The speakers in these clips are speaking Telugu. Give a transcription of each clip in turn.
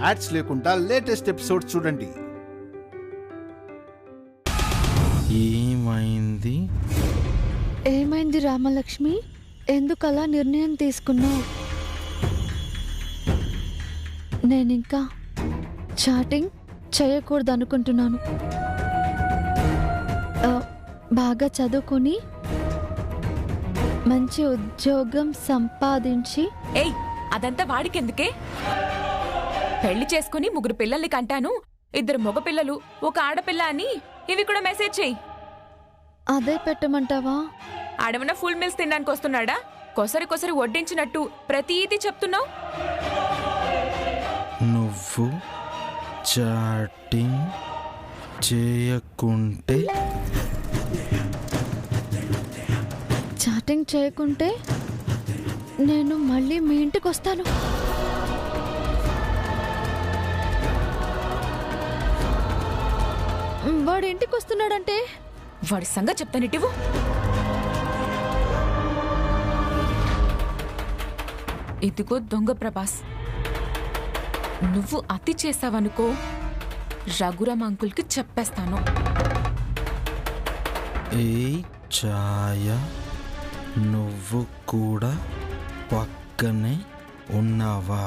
యాడ్స్ లేకుండా లేటెస్ట్ ఎపిసోడ్స్ చూడండి. ఏమైంది రామలక్ష్మి? ఎందుకలా నిర్ణయం తీసుకున్నావు? నేనింకా చాటింగ్ చేయకూడదు అనుకుంటున్నాను. బాగా చదువుకొని మంచి ఉద్యోగం సంపాదించి. ఏయ్, అదంతా వాడికెందుకే? పెళ్లి చేసుకుని 3 పిల్లల్ని కంటాను, 2 మగ పిల్లలు 1 ఆడపిల్ల అని ఇవి కూడా మెసేజ్ చెయ్యి. అదే పెట్టమంటావా? ఆడమన్నా ఫుల్ మీల్స్ తినడానికి వస్తున్నాడా? కొసరి కొసరి వడ్డించినట్టు ప్రతీది చెప్తున్నావు. నువ్వు చాటింగ్ చేయకుంటే నేను మళ్ళీ మీ ఇంటికి వస్తాను. వాడు ఇంటికి వస్తున్నాడంటే వాడి సంగతి చెప్తానిటివు. ఇదిగో దొంగ ప్రభాస్, నువ్వు అతి చేసావనుకో, రఘురామ్ అంకుల్కి చెప్పేస్తాను. ఏ ఛాయ, నువ్వు కూడా పక్కనే ఉన్నావా?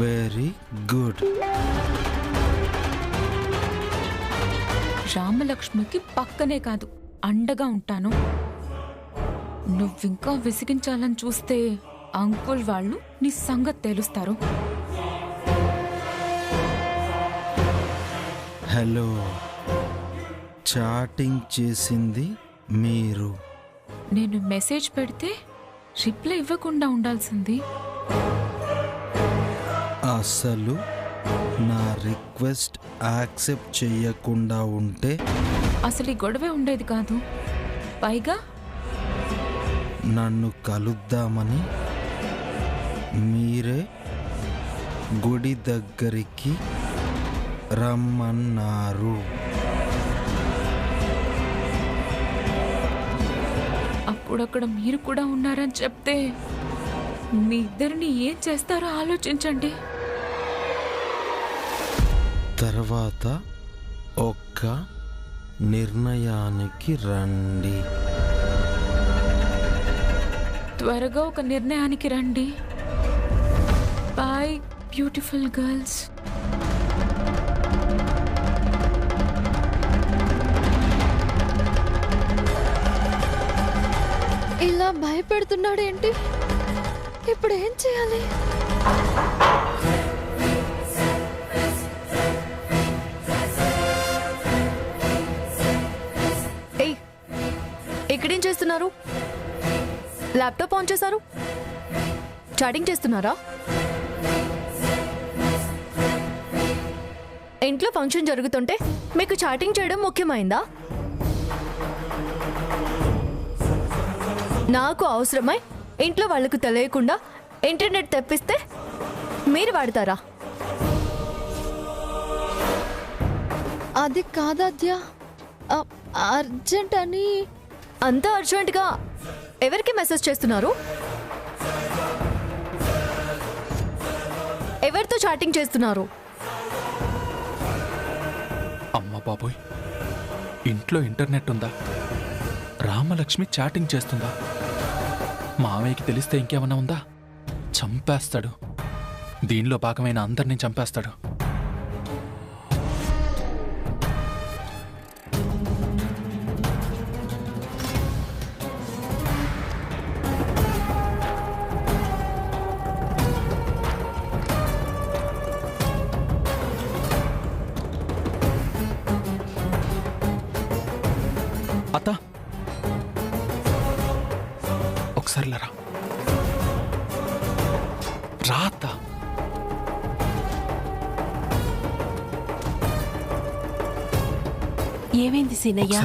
Very good. రామలక్ష్మికి పక్కనే కాదు, అండగా ఉంటాను. నువ్వింకా విసిగించాలని చూస్తే అంకుల్ వాళ్ళు నీ సంగతి తెలుస్తారు. హలో, చాటింగ్ చేసింది మీరు. నేను మెసేజ్ పెడితే రిప్లై ఇవ్వకుండా ఉండాల్సింది. అసలు నా రిక్వెస్ట్ యాక్సెప్ట్ చేయకుండా ఉంటే అసలు ఈ గొడవే ఉండేది కాదు. పైగా నన్ను కలుద్దామని మీరే గుడి దగ్గరికి రమ్మన్నారు. అప్పుడక్కడ మీరు కూడా ఉన్నారని చెప్తే మీ ఇద్దరిని ఏం చేస్తారో ఆలోచించండి. తర్వాత ఒక్క నిర్ణయానికి రండి. త్వరగా ఒక నిర్ణయానికి రండి. Bye beautiful girls. ఇలా భయపెడుతున్నాడేంటి? ఇప్పుడు ఏం చేయాలి? ఇక్కడేం చేస్తున్నారు? ల్యాప్టాప్ ఆన్ చేశారు? చాటింగ్ చేస్తున్నారా? ఇంట్లో ఫంక్షన్ జరుగుతుంటే మీకు చాటింగ్ చేయడం ముఖ్యమైందా? నాకు అవసరమై ఇంట్లో వాళ్లకు తెలియకుండా ఇంటర్నెట్ తెప్పిస్తే మీరు వాడతారా? అది కాదద్య, అర్జెంట్ అని. అంత అర్జెంటుగా ఎవరికి మెసేజ్ చేస్తున్నారు? ఎవరితో చాటింగ్ చేస్తున్నారు? అమ్మ బాబోయ్, ఇంట్లో ఇంటర్నెట్ ఉందా? రామలక్ష్మి చాటింగ్ చేస్తుందా? మావయ్యకి తెలిస్తే ఇంకేమన్నా ఉందా? చంపేస్తాడు. దీనిలో భాగమైన అందరినీ చంపేస్తాడు. అత్త, ఒకసారి లరా రాత. ఏమైంది సీనయ్య?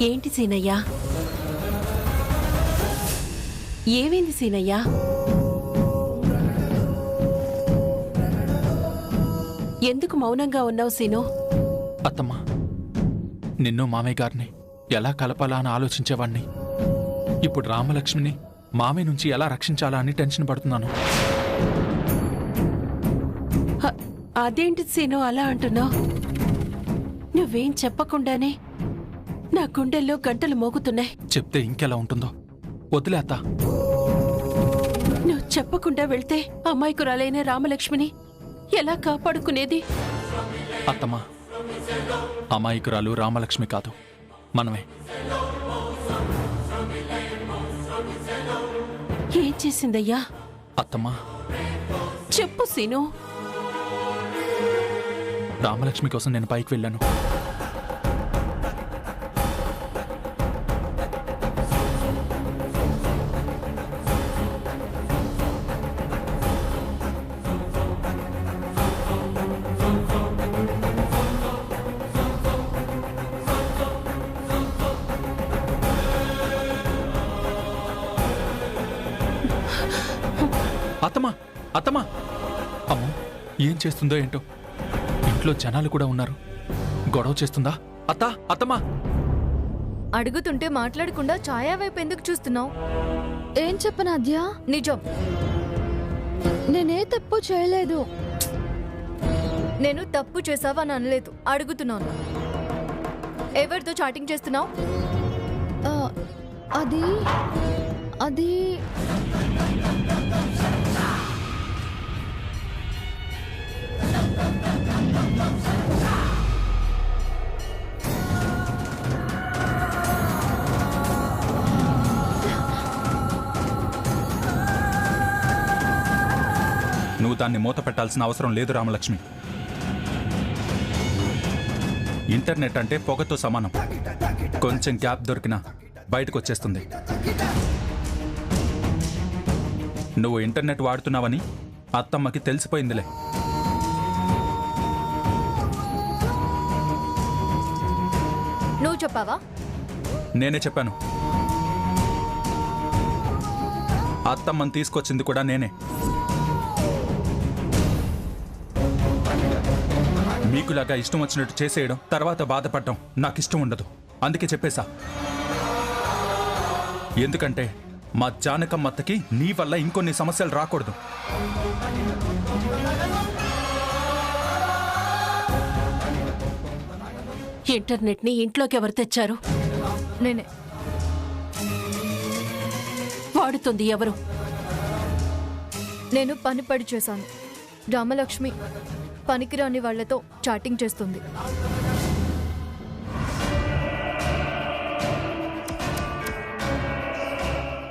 ఏంటి సీనయ్య? ఏమైంది సీనయ్య? ఎందుకు మౌనంగా ఉన్నావు సీను? అత్తమ్మా, నిన్ను మామయ్య గారిని ఎలా కలపాలా అని ఆలోచించేవాణ్ణి. ఇప్పుడు రామలక్ష్మిని మామయ్య నుంచి ఎలా రక్షించాలా అని టెన్షన్ పడుతున్నాను. అదేంటి సీను అలా అంటున్నావు? నువ్వేం చెప్పకుండానే నా గుండెల్లో గంటలు మోగుతున్నాయి. చెప్తే ఇంకెలా ఉంటుందో. వదిలే అత్త. నువ్వు చెప్పకుండా వెళ్తే అమాయకురాలైన రామలక్ష్మిని ఎలా కాపాడుకునేది? అత్తమ్మా, అమాయకురాలు రామలక్ష్మి కాదు, మనమే. ఏం చేసిందయ్యా? అత్తమ్మా, చెప్పు సీను. రామలక్ష్మి కోసం నేను పైకి వెళ్ళాను. అత్తమ్మా, అత్తమ్మా! అమ్మో, ఏం చేస్తుందో ఏంటో. ఇంట్లో జనాలు కూడా ఉన్నారు. గొడవ చేస్తుందా? అత్తా, అత్తమ్మా! అడుగుతుంటే మాట్లాడకుండా ఛాయా వైపు ఎందుకు చూస్తున్నావు? ఏం చెప్పను ఆద్య? నిజం, నేనే తప్పు చేయలేదు. నేను తప్పు చేసావని అనలేదు, అడుగుతున్నాను. ఎవరితో చాటింగ్ చేస్తున్నావు? ఆ, అది అది నువ్వు దాన్ని మూత పెట్టాల్సిన అవసరం లేదు రామలక్ష్మి. ఇంటర్నెట్ అంటే పొగతో సమానం. కొంచెం గ్యాప్ దొరికినా బయటకు వచ్చేస్తుంది. నువ్వు ఇంటర్నెట్ వాడుతున్నావని అత్తమ్మకి తెలిసిపోయిందిలే. నువ్వు చెప్పావా? నేనే చెప్పాను. అత్తమ్మని తీసుకొచ్చింది కూడా నేనే. మీకులాగా ఇష్టం వచ్చినట్టు చేసేయడం, తర్వాత బాధపడటం నాకు ఇష్టం ఉండదు. అందుకే చెప్పేశా. ఎందుకంటే మా జానకమ్మత్తకి నీ వల్ల ఇంకొన్ని సమస్యలు రాకూడదు. ఇంటర్నెట్ ని ఇంట్లోకి ఎవరు తెచ్చారు? నేనే. వాడుతుంది ఎవరు? నేను పని పడి చేశాను. రామలక్ష్మి పనికిరాని వాళ్లతో చాటింగ్ చేస్తుంది.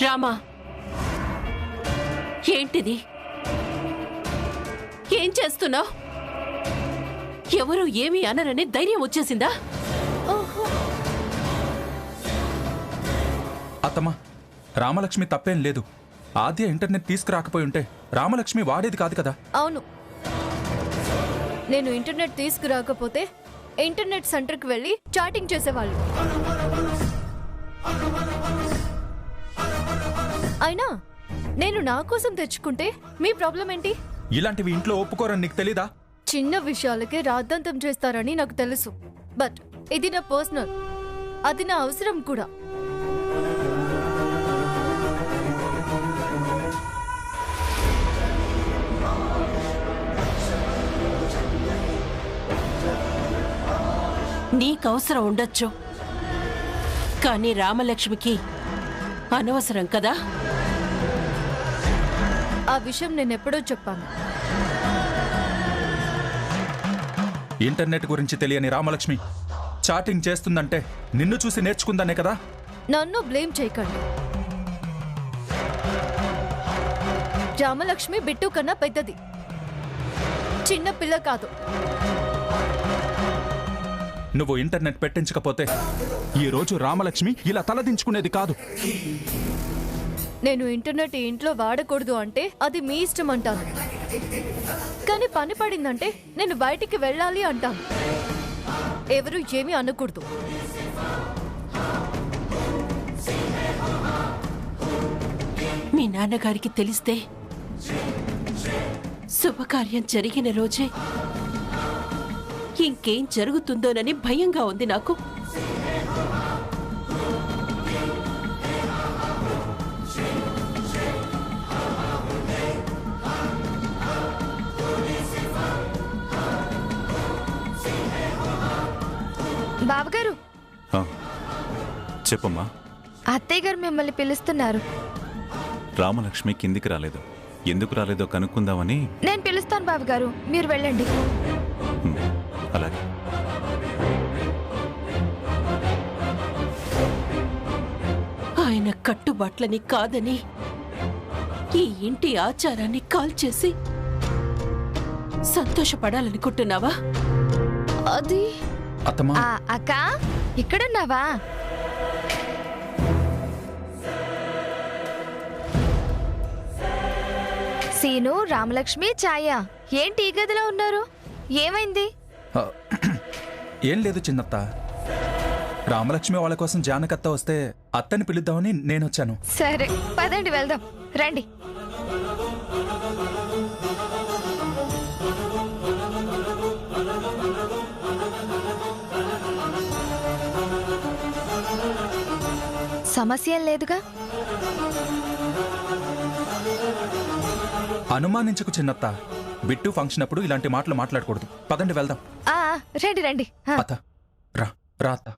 రామా, ఏంటిది? ఏం చేస్తున్నావు? ఎవరు ఏమీ అనరని ధైర్యం వచ్చేసిందా? అత్తమ్మా, రామలక్ష్మి తప్పేం లేదు. ఆద్య ఇంటర్నెట్ తీసుకురాకపోయి ఉంటే రామలక్ష్మి వాడేది కాదు కదా. అవును, నేను ఇంటర్నెట్ తీసుకురాకపోతే ఇంటర్నెట్ సెంటర్కి వెళ్ళి చాటింగ్ చేసేవాళ్ళు. అయినా నేను నా కోసం తెచ్చుకుంటే మీ ప్రాబ్లం ఏంటి? ఇలాంటివి ఇంట్లో ఒప్పుకోరని నీకు తెలీదా? చిన్న విషయాలకే రాద్ధాంతం చేస్తారని నాకు తెలుసు. బట్ ఇది నా పర్సనల్, అది నా అవసరం కూడా. నీకవసరం ఉండొచ్చు, కానీ రామలక్ష్మికి అనవసరం కదా. ఆ విషయం నేను ఎప్పుడో చెప్పాను. ఇంటర్నెట్ గురించి తెలియని రామలక్ష్మి చాటింగ్ చేస్తుందంటే నిన్ను చూసి నేర్చుకుందానే కదా. నన్ను బ్లేమ్ చేయకండి. రామలక్ష్మి బిట్టు కన్నా పెద్దది, చిన్న పిల్ల కాదు. నువ్వు ఇంటర్నెట్ పెట్టించకపోతే ఈ రోజు రామలక్ష్మి ఇలా తలదించుకునేది కాదు. నేను ఇంటర్నెట్ ఇంట్లో వాడకూడదు అంటే అది మీ ఇష్టం అంటాను, కానీ పని పడిందంటే నేను బయటికి వెళ్ళాలి అంటాను. ఎవరు ఏమీ అనకూడదు. మీ నాన్నగారికి తెలిస్తే శుభకార్యం జరిగిన రోజే ఇంకేం జరుగుతుందోనని భయంగా ఉంది నాకు. బావగారు, ఆ, చెప్పమ్మా. అత్తయ్య గారు మిమ్మల్ని పిలుస్తున్నారు. రామలక్ష్మి కిందికి రాలేదు. ఎందుకు రాలేదో కనుక్కుందామని. నేను పిలుస్తాను బావగారు, మీరు వెళ్ళండి. అలాగే. ఆయన కట్టుబాట్లని కాదని ఈ ఇంటి ఆచారాన్ని కాల్చేసి సంతోషపడాలనుకుంటున్నావా? అది అత్తమ్మా, అక్క ఇక్కడున్నావా? సీను, రామలక్ష్మి, ఛాయ ఏంటి ఈ గదిలో ఉన్నారు? ఏమైంది? ఆ, ఏం లేదు చిన్నత్త. రామలక్ష్మి వాళ్ళ కోసం జానకత్త వస్తే అత్తని పిలుద్దామని నేనొచ్చాను. సరే పదండి వెళ్దాం, రండి. సమస్య ఏం లేదుగా? అనుమానించకు చిన్నత్త. బిట్టు ఫంక్షన్ అప్పుడు ఇలాంటి మాటలు మాట్లాడకూడదు. పదండి వెళ్దాం. రండి రండి. అత్త రా రా అత్త.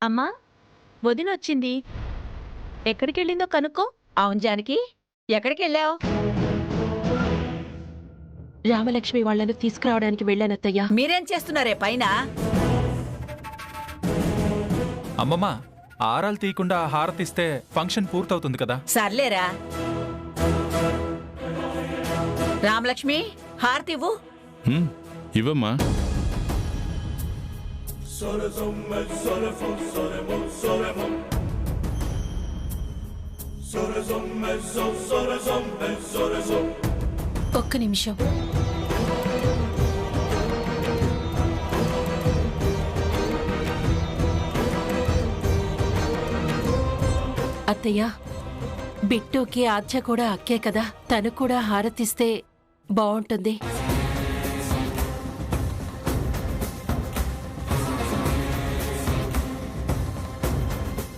అమ్మా, వదినొచ్చింది. ఎక్కడికెళ్ళిందో కనుక్కో. అవును జానకి, ఎక్కడికి వెళ్ళావు? రామలక్ష్మి వాళ్లను తీసుకురావడానికి వెళ్ళానత్తయ్యా. మీరేం చేస్తున్నారే పైన? అమ్మమ్మ, ఆరాలు తీయకుండా హారతిస్తే ఫంక్షన్ పూర్తవుతుంది కదా. సర్లేరా. రామలక్ష్మి, హారతివ్వు. ఇవ్వమ్మా. ఒక్క నిమిషం. అత్తయ్య, బిట్టుకి ఆద్య కూడా అక్కే కదా, తను కూడా హారతిస్తే బాగుంటుంది.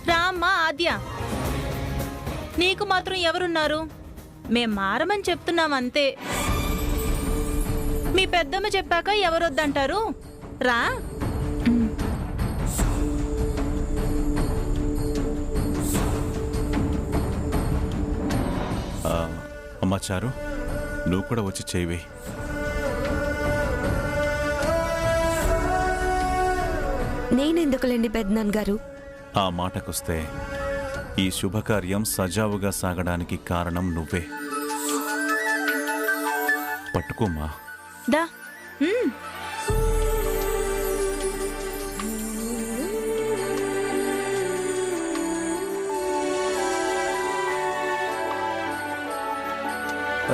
రామ్మా ఆద్య, నీకు మాత్రం ఎవరున్నారు? మేం మారమని చెప్తున్నాం అంతే. మీ పెద్దమ్మ చెప్పాక ఎవరొద్దంటారు? రా. అమ్మా చారు, నువ్వు కూడా వచ్చి చేయవే. నేనెందుకులేండి పెద్దనాన్న గారు. ఆ మాటకొస్తే ఈ శుభకార్యం సజావుగా సాగడానికి కారణం నువ్వే. పట్టుకోమ్మా. దా.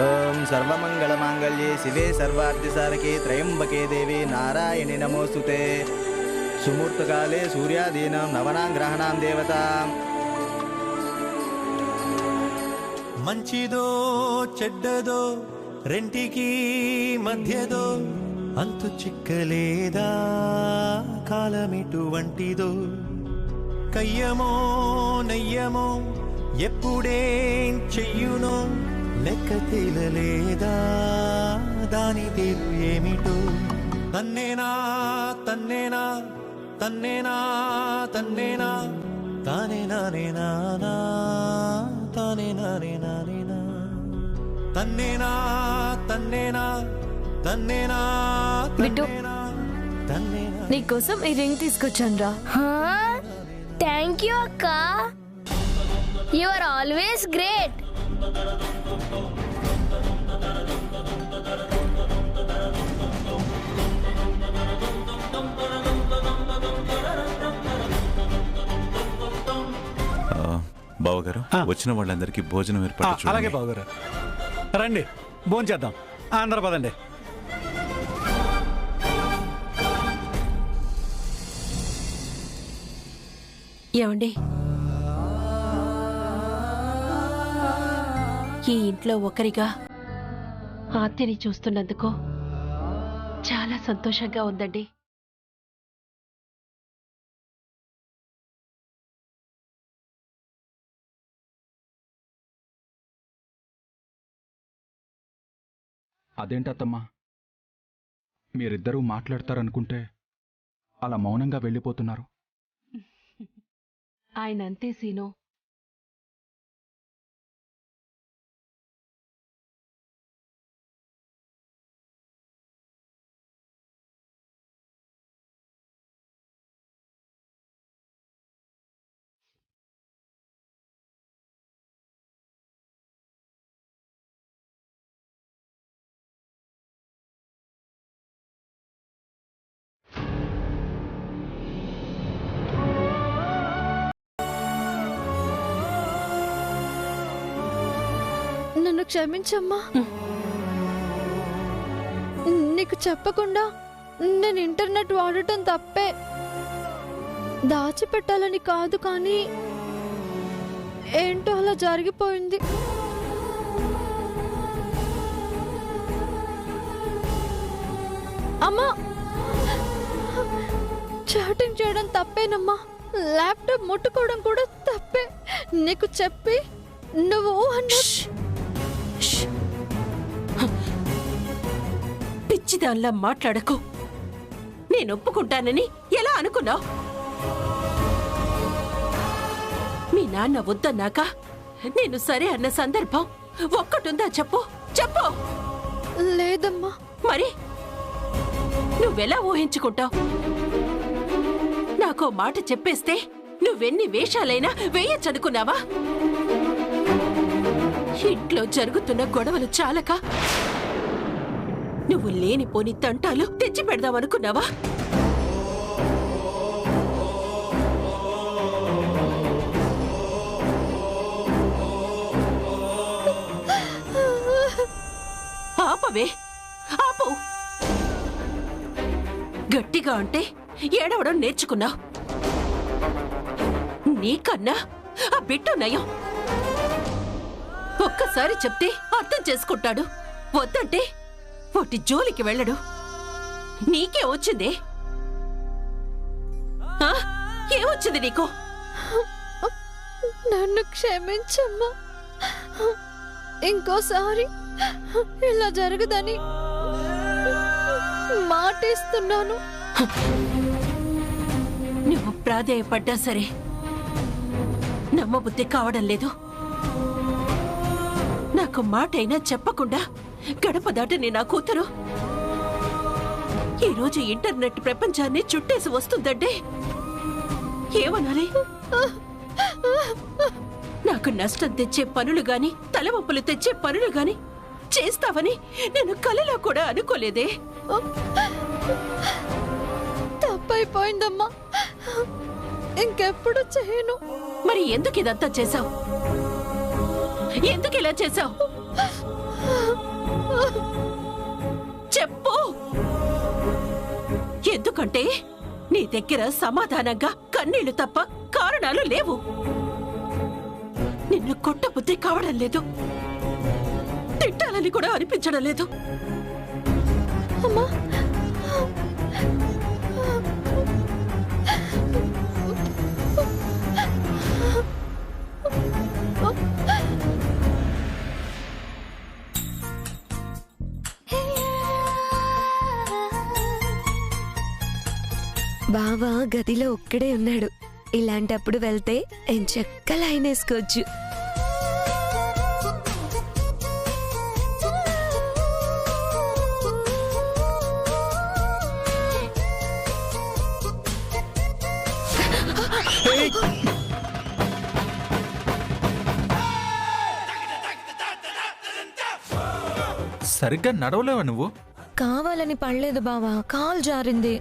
ఓం సర్వమంగళమాంగళ్యే శివే సర్వార్థసారకే త్రయంబకే దేవి నారాయణి నమోస్తుతే. సుమూర్తకాలే సూర్యాదీనాం నవనాం గ్రహణాం దేవతాం. మంచిదో చెడ్డదో రెంటికి మధ్యదో అంతు చిక్కలేదా, కాలమిటువంటిదో. కయ్యమో నయ్యమో ఎప్పుడేం చెయ్యునో లెక్క తేలలేదా, దాని తీరు ఏమిటో. తన్నేనా తన్నేనా తన్నేనా తన్నేనా తానే నానే నానా తానే నానే నానేనా. తన్నేనా తన్నేనా తన్నేనా తన్నేనా తన్నేనా. నీకోసం ఈ రింగ్ తీసుకొచ్చాను రా. థ్యాంక్ యూ అక్క, యు ఆర్ ఆల్వేస్ గ్రేట్. బావగారు, వచ్చిన వాళ్ళందరికీ భోజనం ఏర్పాటు చేయండి. అలాగే బావగారు, రండి భోంచేద్దాం. అందరూ పదండి. ఏమండి, ఈ ఇంట్లో ఒకరిగా ఆర్తిని చూస్తున్నందుకు చాలా సంతోషంగా ఉందండి. అదేంటత్తమ్మా, మీరిద్దరూ మాట్లాడతారనుకుంటే అలా మౌనంగా వెళ్ళిపోతున్నారు. ఆయన అంతే సీను. నన్ను క్షమించమ్మా. నీకు చెప్పకుండా నేను ఇంటర్నెట్ వాడటం తప్పే. దాచిపెట్టాలని కాదు, కానీ ఏంటో అలా జరిగిపోయింది. అమ్మా, చాటింగ్ చేయడం తప్పేనమ్మా. ల్యాప్టాప్ ముట్టుకోవడం కూడా తప్పే. నీకు చెప్పి నువ్వు పిచ్చిదాన్లా మాట్లాడకు. నేను ఒప్పుకుంటానని ఎలా అనుకున్నావు? మీ నాన్న వద్దన్నాక నేను సరే అన్న సందర్భం ఒక్కటుందా చెప్పు చెప్పు. లేదమ్మా. మరి నువ్వెలా ఊహించుకుంటావు? నాకో మాట చెప్పేస్తే నువ్వెన్ని వేషాలైనా వేయచ్చనుకున్నావా? ఇంట్లో జరుగుతున్న గొడవలు చాలక నువ్వు లేనిపోని తంటాలు తెచ్చి పెడదామనుకున్నావా? ఆపవే, ఆపు. గట్టిగా అంటే ఏడవడం నేర్చుకున్నావు. నీకన్నా ఆ బిట్టు నయం. ఒక్కసారి చెప్తే అర్థం చేసుకుంటాడు. వద్దంటే వాటి జోలికి వెళ్ళడు. నీకే వచ్చిందే? ఏమొచ్చింది నీకు? నన్ను క్షమించమ్మా. ఇంకోసారి ఇలా జరగదని మాటిస్తున్నాను. నువ్వు ప్రాధేయపడ్డా సరే నమ్మబుద్ధి కావడం లేదు. నాకు మాటైనా చెప్పకుండా గడప దాటని నా కూతురు ఈరోజు ఇంటర్నెట్ ప్రపంచాన్ని చుట్టేసి వస్తుందంటే ఏమనాలి? నాకు నష్టం తెచ్చే పనులు గాని తలవంపులు తెచ్చే పనులు గాని చేస్తావని నేను కలలో కూడా అనుకోలేదే. తప్పైపోయిందమ్మా. ఇంకెప్పుడు చేయను. మరి ఎందుకు ఇదంతా చేశావు? ఎందుకు ఇలా చేశావు? చెప్పు. ఎందుకంటే నీ దగ్గర సమాధానంగా కన్నీళ్లు తప్ప కారణాలు లేవు. నిన్ను కొట్టబుద్ధి కావడం లేదు, తిట్టాలని కూడా అనిపించడం లేదు. అమ్మా, బావా గదిలో ఒక్కడే ఉన్నాడు. ఇలాంటప్పుడు వెళ్తే ఎంచక్క లైన్ వేసుకోవచ్చు. సరిగ్గా నడవలేవా నువ్వు? కావాలని పడలేదు బావా, కాల్ జారింది.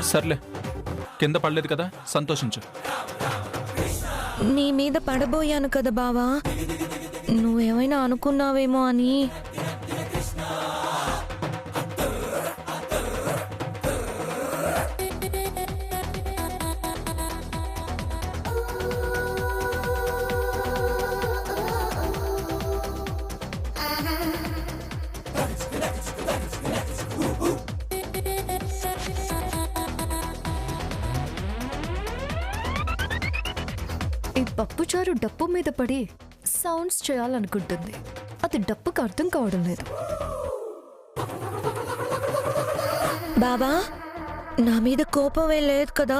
సర్లే, కింద పడలేదు కదా, సంతోషించు. నీ మీద పడబోయాను కదా బావా, నువ్వేమైనా అనుకున్నావేమో అని. ఈ పప్పుచారు డప్పు మీద పడి సౌండ్స్ చేయాలనుకుంటుంది. అది డప్పుకు అర్థం కావడం లేదు. బాబా నా మీద కోపం ఏం లేదు కదా?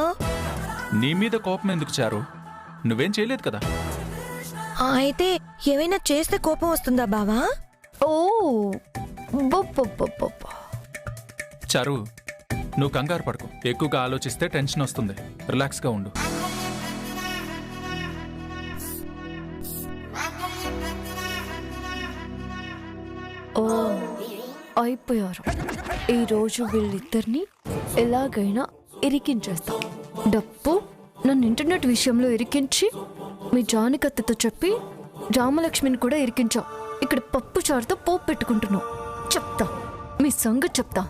నీ మీద కోపం ఎందుకు చారు? నువ్వేం చేయలేదు కదా. అయితే ఏమైనా చేస్తే కోపం వస్తుందా బావా? ఓ చారు, నువ్వు కంగారు పడుకో. ఎక్కువగా ఆలోచిస్తే టెన్షన్ వస్తుంది. రిలాక్స్గా ఉండు. ఓ అయిపోయారు. ఈరోజు వీళ్ళిద్దరిని ఎలాగైనా ఇరికించేస్తాం. డప్పు నన్ను ఇంటర్నెట్ విషయంలో ఇరికించి మీ జానకత్తతో చెప్పి రామలక్ష్మిని కూడా ఇరికించాం. ఇక్కడ పప్పు చారుతో పోపు పెట్టుకుంటున్నాం. చెప్తా, మీ సంగతి చెప్తా.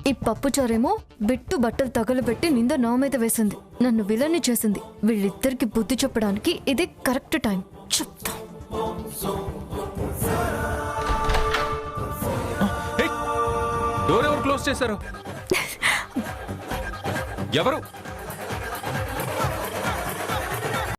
ఈ పప్పు చారేమో బిట్టు బట్టలు తగలబెట్టి నింద నా మీద వేసింది, నన్ను విలన్ని చేసింది. వీళ్ళిద్దరికి బుద్ధి చెప్పడానికి ఇదే కరెక్ట్ టైం. చెప్తా. డోర్ ఎవరు క్లోజ్ చేశారు? ఎవరు?